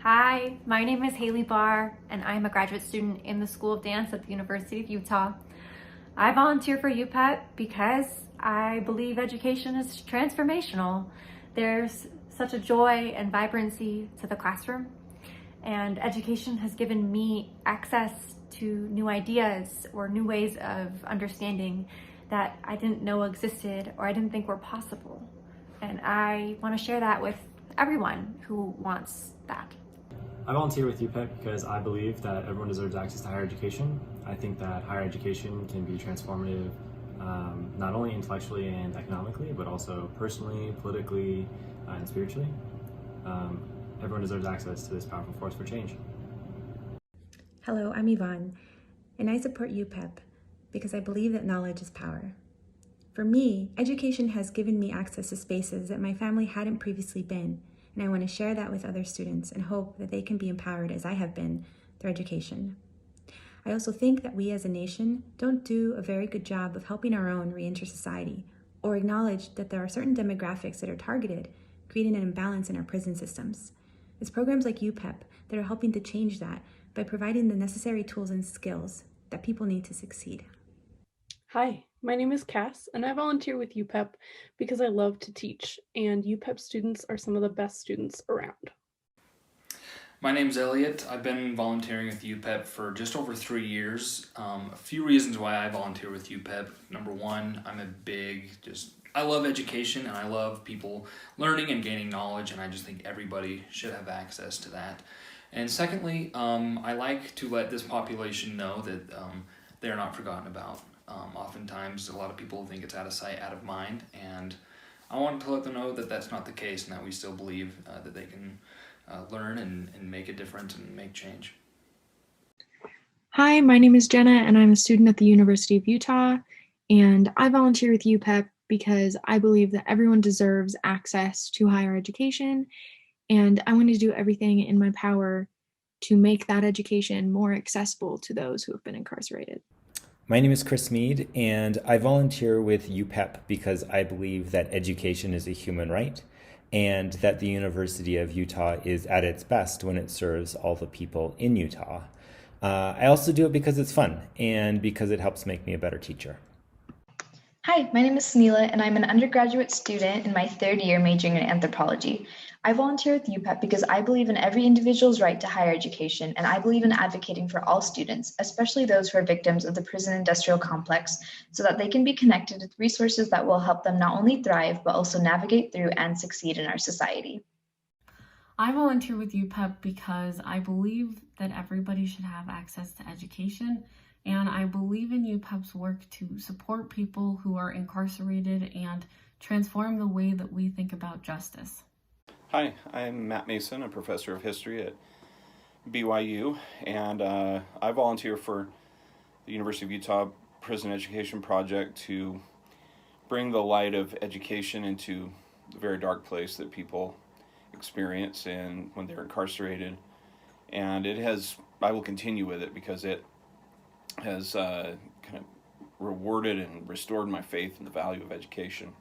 Hi, my name is Haley Barr, and I'm a graduate student in the School of Dance at the University of Utah. I volunteer for UPEP because I believe education is transformational. There's such a joy and vibrancy to the classroom, and education has given me access to new ideas or new ways of understanding that I didn't know existed or I didn't think were possible. And I want to share that with everyone who wants that. I volunteer with UPEP because I believe that everyone deserves access to higher education. I think that higher education can be transformative, not only intellectually and economically, but also personally, politically, and spiritually. Everyone deserves access to this powerful force for change. Hello, I'm Yvonne, and I support UPEP because I believe that knowledge is power. For me, education has given me access to spaces that my family hadn't previously been, and I want to share that with other students and hope that they can be empowered as I have been through education. I also think that we as a nation don't do a very good job of helping our own re-enter society or acknowledge that there are certain demographics that are targeted, creating an imbalance in our prison systems. It's programs like UPEP that are helping to change that by providing the necessary tools and skills that people need to succeed. Hi, my name is Cass, and I volunteer with UPEP because I love to teach, and UPEP students are some of the best students around. My name's Elliot. I've been volunteering with UPEP for just over 3 years. A few reasons why I volunteer with UPEP. Number one, I love education and I love people learning and gaining knowledge, and I just think everybody should have access to that. And secondly, I like to let this population know that they're not forgotten about. Oftentimes, a lot of people think it's out of sight, out of mind, and I wanted to let them know that that's not the case and that we still believe that they can learn and make a difference and make change. Hi, my name is Jenna, and I'm a student at the University of Utah, and I volunteer with UPEP because I believe that everyone deserves access to higher education, and I want to do everything in my power to make that education more accessible to those who have been incarcerated. My name is Chris Mead, and I volunteer with UPEP because I believe that education is a human right and that the University of Utah is at its best when it serves all the people in Utah. I also do it because it's fun and because it helps make me a better teacher. Hi, my name is Sunila, and I'm an undergraduate student in my 3rd year majoring in anthropology. I volunteer with UPEP because I believe in every individual's right to higher education, and I believe in advocating for all students, especially those who are victims of the prison industrial complex, so that they can be connected with resources that will help them not only thrive, but also navigate through and succeed in our society. I volunteer with UPEP because I believe that everybody should have access to education, and I believe in UPEP's work to support people who are incarcerated and transform the way that we think about justice. Hi, I'm Matt Mason, a professor of history at BYU, and I volunteer for the University of Utah Prison Education Project to bring the light of education into the very dark place that people experience when they're incarcerated. And I will continue with it because it has kind of rewarded and restored my faith in the value of education.